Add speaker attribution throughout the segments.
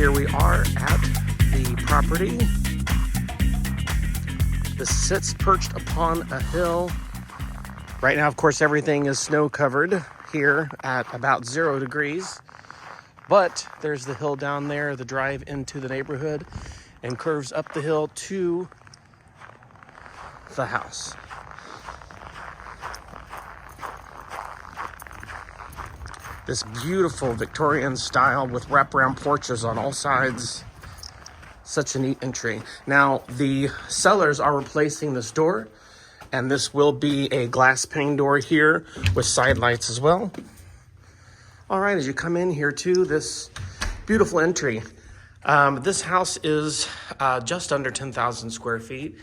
Speaker 1: here we are at the property. This sits perched upon a hill. Right now, of course, everything is snow covered here at about 0 degrees. But there's the hill down there, the drive into the neighborhood, and curves up the hill to the house. This beautiful Victorian style with wraparound porches on all sides. Such a neat entry. Now, the sellers are replacing this door, and this will be a glass pane door here with side lights as well. All right, as you come in here to this beautiful entry, this house is just under 10,000 square feet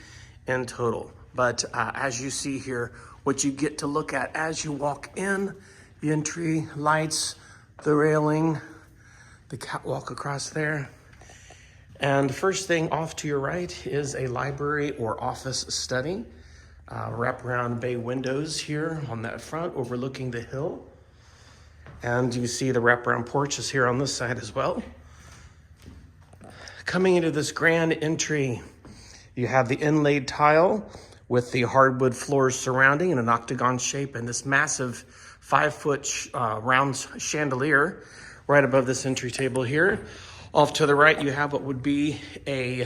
Speaker 1: in total. But as you see here, what you get to look at as you walk in, the entry, lights, the railing, the catwalk across there. And first thing off to your right is a library or office study. Wraparound bay windows here on that front overlooking the hill. And you see the wraparound porches here on this side as well. Coming into this grand entry, you have the inlaid tile with the hardwood floors surrounding in an octagon shape and this massive 5-foot round chandelier right above this entry table here. Off to the right, you have what would be a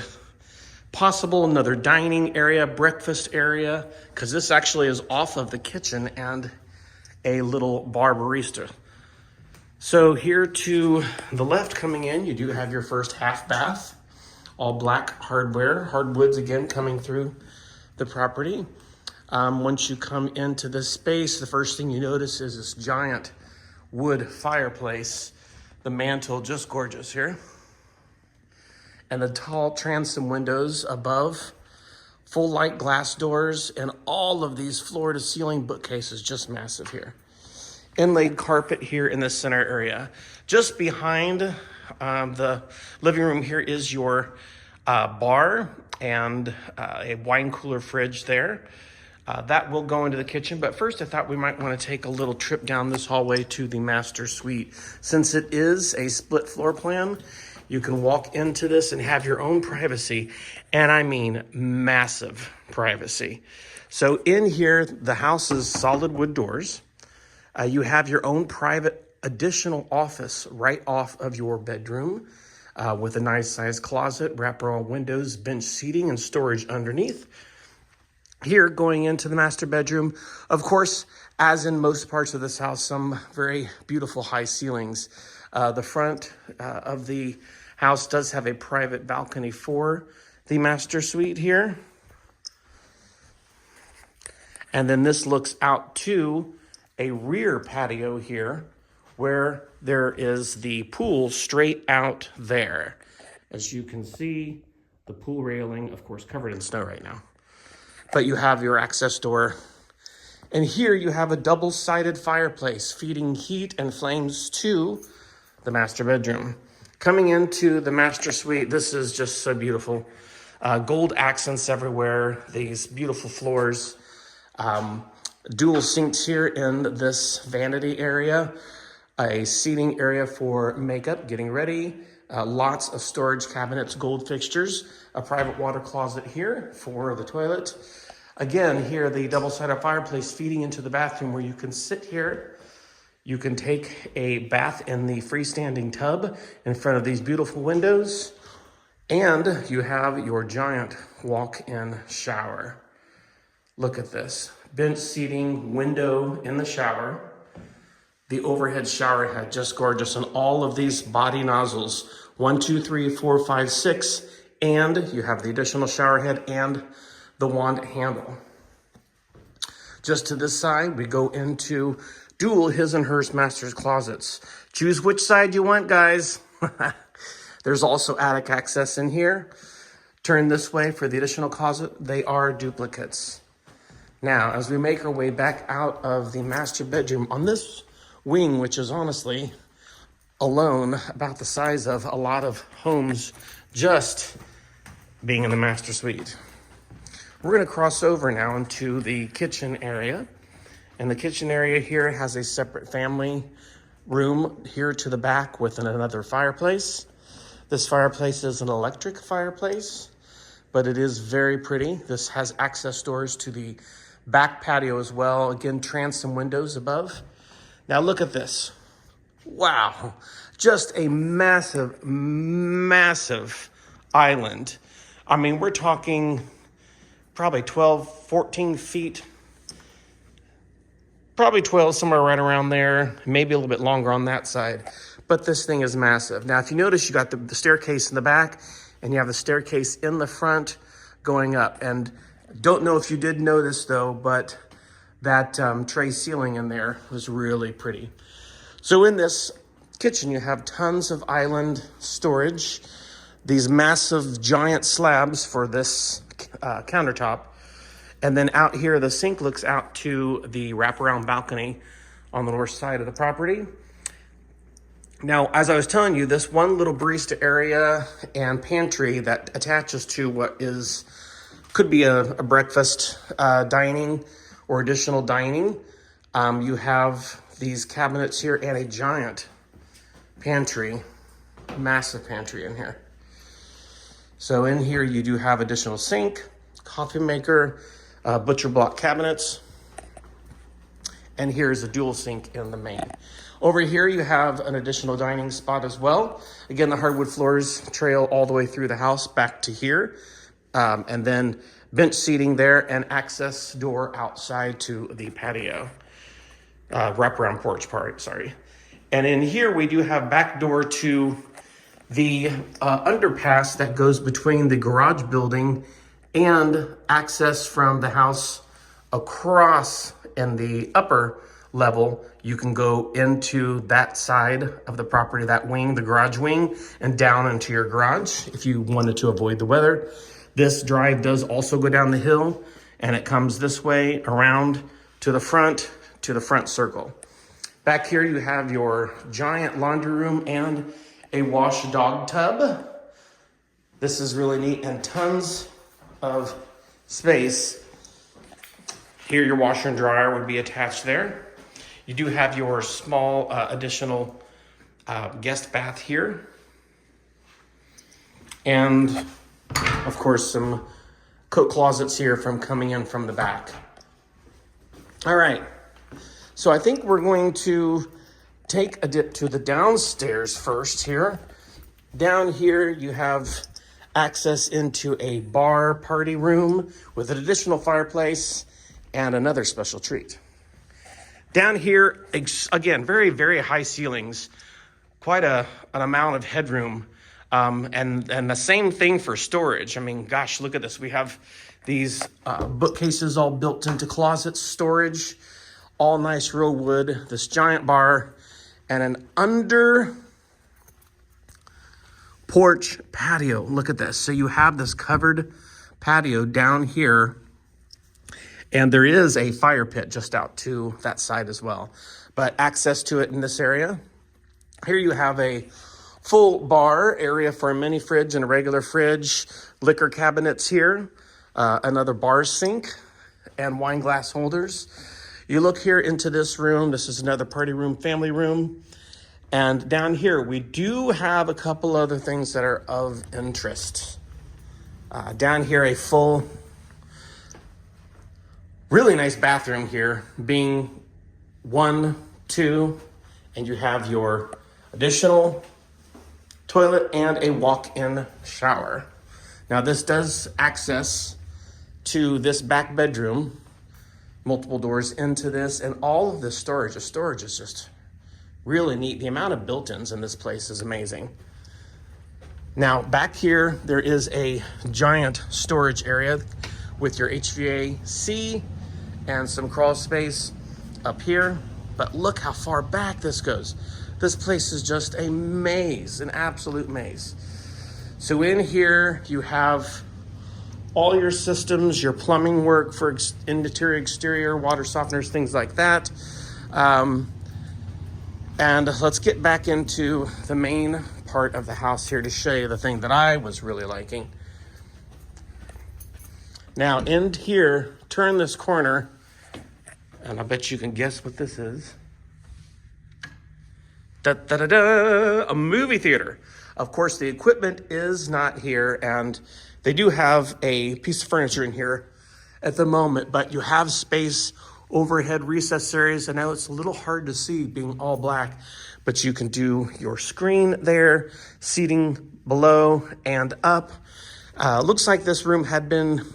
Speaker 1: possible another dining area, breakfast area, because this actually is off of the kitchen and a little bar barista. So here to the left coming in, you do have your first half bath, all black hardware, hardwoods again coming through the property. Once you come into this space, the first thing you notice is this giant wood fireplace. The mantle, just gorgeous here. And the tall transom windows above, full light glass doors, and all of these floor to ceiling bookcases, just massive here. Inlaid carpet here in the center area. Just behind the living room here is your bar and a wine cooler fridge there. That will go into the kitchen, but first I thought we might want to take a little trip down this hallway to the master suite. Since it is a split floor plan, you can walk into this and have your own privacy, and I mean massive privacy. So in here, the house is solid wood doors. You have your own private additional office right off of your bedroom with a nice sized closet, wraparound windows, bench seating, and storage underneath. Here, going into the master bedroom, of course, as in most parts of this house, some very beautiful high ceilings. The front of the house does have a private balcony for the master suite here. And then this looks out to a rear patio here where there is the pool straight out there. As you can see, the pool railing, of course, covered in snow right now. But you have your access door. And here you have a double-sided fireplace feeding heat and flames to the master bedroom. Coming into the master suite, this is just so beautiful. Gold accents everywhere, these beautiful floors. Dual sinks here in this vanity area. A seating area for makeup, getting ready. Lots of storage cabinets, gold fixtures. A private water closet here for the toilet. Again, here the double-sided fireplace feeding into the bathroom where you can sit here. You can take a bath in the freestanding tub in front of these beautiful windows. And you have your giant walk-in shower. Look at this. Bench seating, window in the shower. The overhead shower head, just gorgeous. And all of these body nozzles, 1, 2, 3, 4, 5, 6. And you have the additional shower head and the wand handle. Just to this side, we go into dual his and hers master's closets. Choose which side you want, guys. There's also attic access in here. Turn this way for the additional closet. They are duplicates. Now, as we make our way back out of the master bedroom on this wing, which is honestly alone about the size of a lot of homes just being in the master suite. We're going to cross over now into the kitchen area. And the kitchen area here has a separate family room here to the back with another fireplace. This fireplace is an electric fireplace, but it is very pretty. This has access doors to the back patio as well. Again, transom windows above. Now look at this. Wow, just a massive, massive island. I mean, we're talking probably 12, 14 feet, probably 12, somewhere right around there, maybe a little bit longer on that side. But this thing is massive. Now, if you notice, you got the staircase in the back and you have the staircase in the front going up. And don't know if you did notice though, but that tray ceiling in there was really pretty. So in this kitchen, you have tons of island storage, these massive giant slabs for this countertop. And then out here, the sink looks out to the wraparound balcony on the north side of the property. Now, as I was telling you, this one little barista area and pantry that attaches to what could be a breakfast dining or additional dining. You have these cabinets here and a giant pantry, massive pantry in here. So in here you do have additional sink, coffee maker, butcher block cabinets, and here's a dual sink in the main. Over here you have an additional dining spot as well. Again, the hardwood floors trail all the way through the house back to here. And then bench seating there and access door outside to the patio. Wraparound porch part, sorry. And in here we do have back door to the underpass that goes between the garage building and access from the house across in the upper level. You can go into that side of the property, that wing, the garage wing, and down into your garage if you wanted to avoid the weather. This drive does also go down the hill and it comes this way around to the front circle. Back here you have your giant laundry room and a wash dog tub. This is really neat and tons of space. Here your washer and dryer would be attached there. You do have your small additional guest bath here. And of course some coat closets here from coming in from the back. All right, so I think we're going to take a dip to the downstairs first here. Down here you have access into a bar party room with an additional fireplace and another special treat. Down here, again, very, very high ceilings, quite an amount of headroom, and the same thing for storage. I mean, gosh, look at this. We have these bookcases all built into closet storage, all nice real wood, this giant bar, and an under porch patio. Look at this. So you have this covered patio down here, and there is a fire pit just out to that side as well, but access to it in this area. Here you have a full bar area for a mini fridge and a regular fridge, liquor cabinets here, another bar sink and wine glass holders. You look here into this room. This is another party room, family room. And down here, we do have a couple other things that are of interest. Down here, a full, really nice bathroom here, being 1, 2, and you have your additional toilet and a walk-in shower. Now this does access to this back bedroom, multiple doors into this, and all of this storage. The storage is just really neat. The amount of built-ins in this place is amazing. Now back here, there is a giant storage area with your HVAC and some crawl space up here. But look how far back this goes. This place is just a maze, an absolute maze. So in here, you have all your systems, your plumbing work for interior, exterior, water softeners, things like that. And let's get back into the main part of the house here to show you the thing that I was really liking. Now in here, turn this corner, and I bet you can guess what this is. Da, da, da, da, a movie theater. Of course, the equipment is not here, and they do have a piece of furniture in here at the moment, but you have space, overhead recess areas. I know it's a little hard to see being all black, but you can do your screen there, seating below and up. Looks like this room had been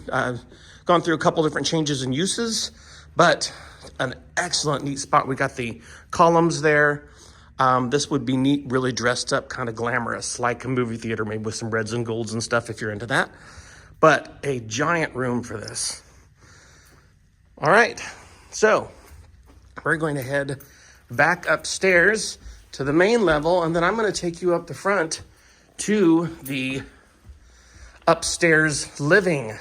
Speaker 1: gone through a couple different changes and uses, but an excellent, neat spot. We got the columns there. This would be neat, really dressed up, kind of glamorous, like a movie theater, maybe with some reds and golds and stuff if you're into that. But a giant room for this. All right, so we're going to head back upstairs to the main level, and then I'm going to take you up the front to the upstairs living.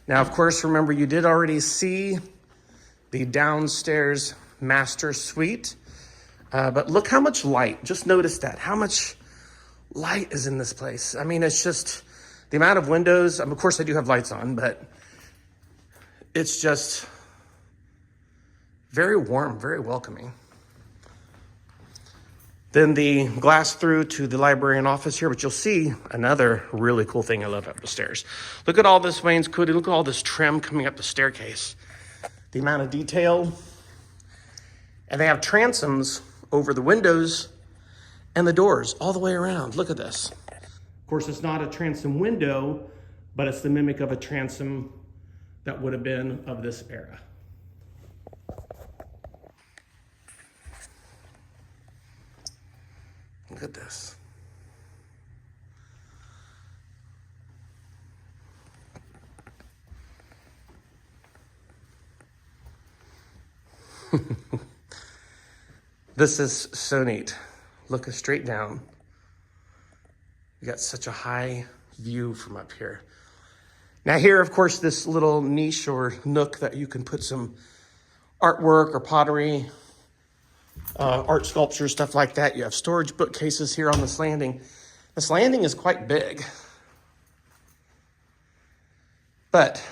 Speaker 1: Now, of course, remember you did already see the downstairs master suite, but look how much light. Just notice that, how much light is in this place. I mean, it's just the amount of windows. Of course, I do have lights on, but it's just very warm, very welcoming. Then the glass through to the library and office here, but you'll see another really cool thing I love up the stairs. Look at all this wainscoting, look at all this trim coming up the staircase. The amount of detail. And they have transoms over the windows and the doors all the way around. Look at this. Of course, it's not a transom window, but it's the mimic of a transom that would have been of this era. Look at this. This is so neat. Look straight down. You got such a high view from up here. Now here, of course, this little niche or nook that you can put some artwork or pottery, art sculpture, stuff like that. You have storage bookcases here on this landing. This landing is quite big. But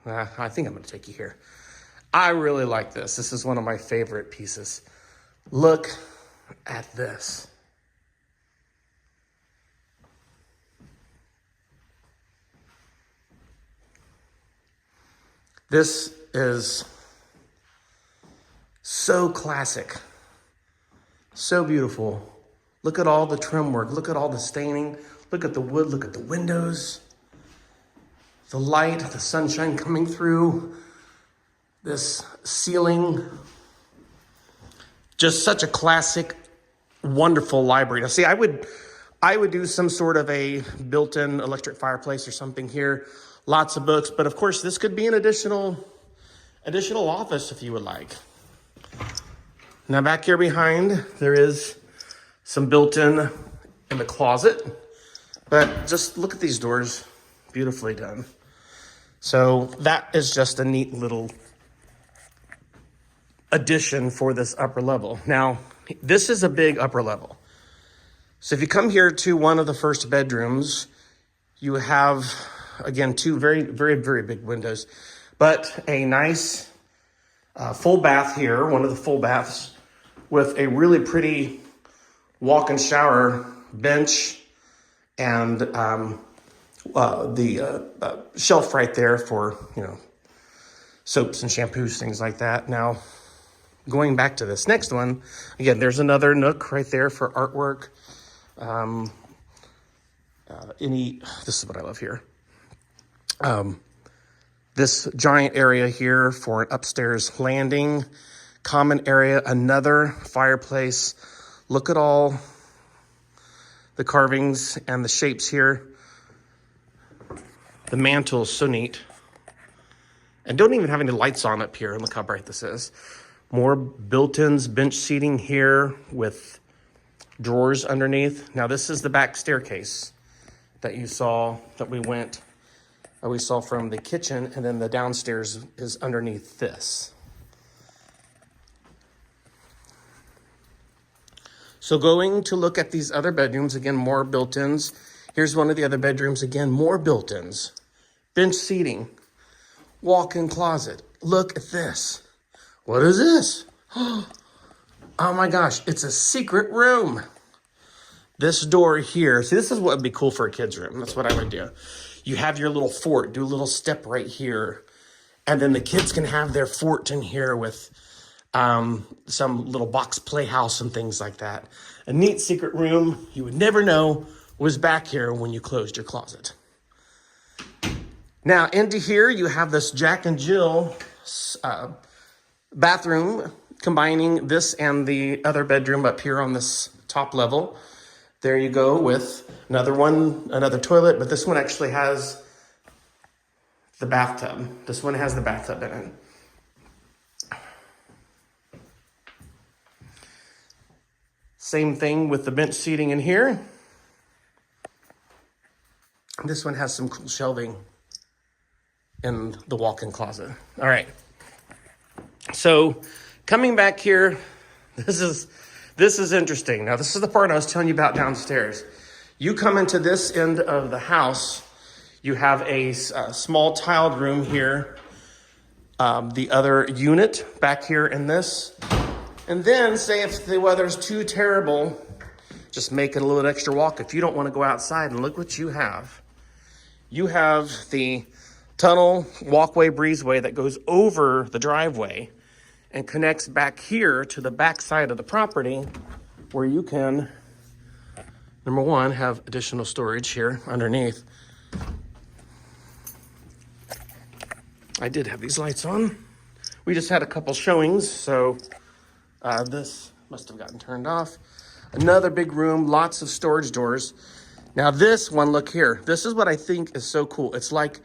Speaker 1: I think I'm going to take you here. I really like this. This is one of my favorite pieces. Look at this. This is so classic, so beautiful. Look at all the trim work. Look at all the staining. Look at the wood. Look at the windows. The light, the sunshine coming through. This ceiling. Just such a classic, wonderful library. Now, see, I would do some sort of a built-in electric fireplace or something here. Lots of books, but of course, this could be an additional office if you would like. Now, back here behind, there is some built-in in the closet, but just look at these doors, beautifully done. So that is just a neat little addition for this upper level. Now, this is a big upper level. So if you come here to one of the first bedrooms, you have, again, two very, very, very big windows, but a nice full bath here, one of the full baths, with a really pretty walk-in shower bench and the shelf right there for, soaps and shampoos, things like that. Now, going back to this next one, again, there's another nook right there for artwork. This is what I love here. This giant area here for an upstairs landing, common area, another fireplace. Look at all the carvings and the shapes here. The mantle is so neat. And don't even have any lights on up here. And look how bright this is. More built-ins, bench seating here with drawers underneath. Now this is the back staircase that you saw that we saw from the kitchen, and then the downstairs is underneath this. So going to look at these other bedrooms, again, more built-ins. Here's one of the other bedrooms, again, more built-ins. Bench seating, walk-in closet. Look at this. What is this? Oh my gosh, it's a secret room. this door here, see, this is what would be cool for a kid's room. That's what I would do. You have your little fort, do a little step right here. And then the kids can have their fort in here with some little box playhouse and things like that. A neat secret room you would never know was back here when you closed your closet. Now into here, you have this Jack and Jill bathroom, combining this and the other bedroom up here on this top level. There you go with another one, another toilet, but this one actually has the bathtub. This one has the bathtub in it. Same thing with the bench seating in here. This one has some cool shelving in the walk-in closet. All right. So coming back here, this is interesting. Now, this is the part I was telling you about downstairs. You come into this end of the house, you have a small tiled room here, the other unit back here in this. And then say if the weather's too terrible, just make it a little extra walk. If you don't want to go outside, and look what you have. You have the tunnel walkway breezeway that goes over the driveway and connects back here to the back side of the property where you can, number one, have additional storage here underneath. I did have these lights on. We just had a couple showings, so this must have gotten turned off. Another big room, lots of storage doors. Now this one, look here. This is what I think is so cool. It's like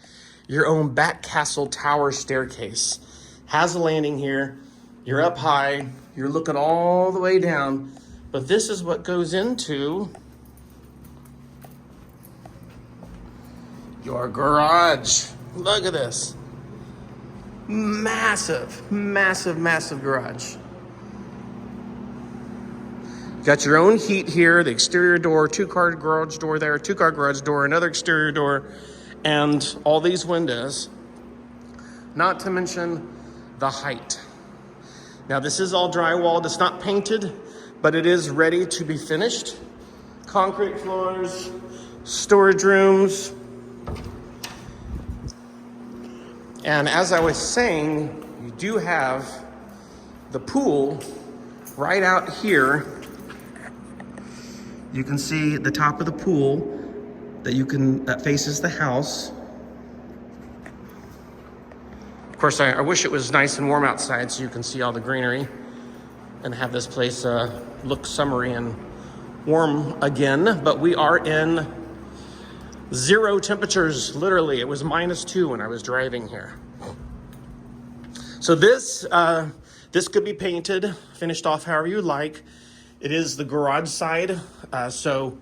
Speaker 1: your own back castle tower staircase. Has a landing here. You're up high. You're looking all the way down. But this is what goes into your garage. Look at this. Massive, massive, massive garage. Got your own heat here, the exterior door, two-car garage door there, two-car garage door, another exterior door, and all these windows. Not to mention the height. Now, this is all drywalled. It's not painted, but it is ready to be finished. Concrete floors, storage rooms. And as I was saying, you do have the pool right out here. You can see the top of the pool that faces the house. Of course, I wish it was nice and warm outside so you can see all the greenery and have this place look summery and warm again. But we are in zero temperatures, literally. It was -2 when I was driving here. So this could be painted, finished off however you like. It is the garage side, so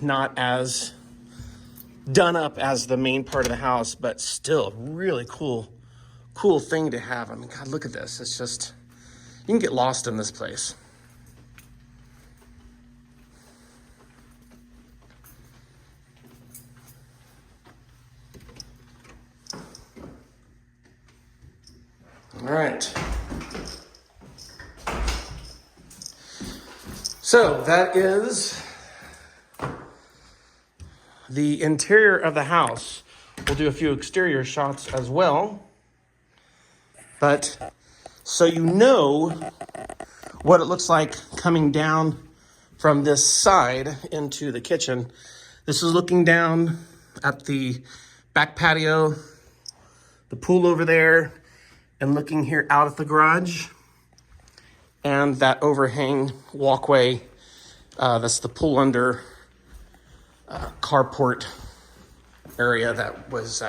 Speaker 1: not as done up as the main part of the house, but still really cool thing to have. I mean, God, look at this. It's just, you can get lost in this place. All right. So that is the interior of the house. We'll do a few exterior shots as well. But so you know what it looks like coming down from this side into the kitchen. This is looking down at the back patio, the pool over there, and looking here out at the garage. And that overhang walkway, that's the pull under carport area that was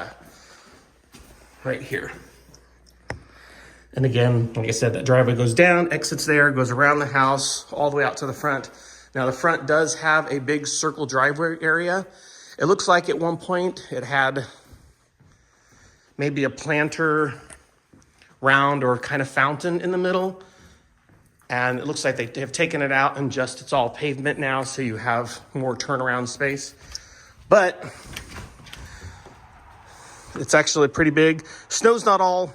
Speaker 1: right here. And again, like I said, that driveway goes down, exits there, goes around the house, all the way out to the front. Now the front does have a big circle driveway area. It looks like at one point it had maybe a planter round or kind of fountain in the middle. And it looks like they have taken it out and just it's all pavement now, so you have more turnaround space. But it's actually pretty big. Snow's not all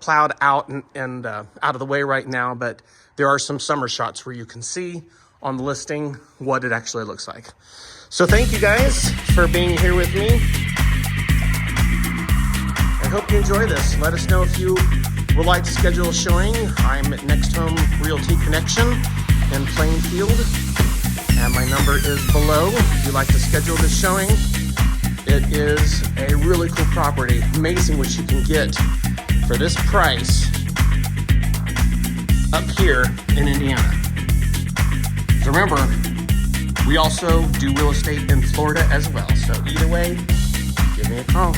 Speaker 1: plowed out and out of the way right now, but there are some summer shots where you can see on the listing what it actually looks like. So thank you guys for being here with me. I hope you enjoy this. Let us know if you would like to schedule a showing. I'm at Next Home Realty Connection in Plainfield, and my number is below if you'd like to schedule this showing. It is a really cool property. Amazing what you can get for this price up here in Indiana. So remember, we also do real estate in Florida as well. So either way, give me a call.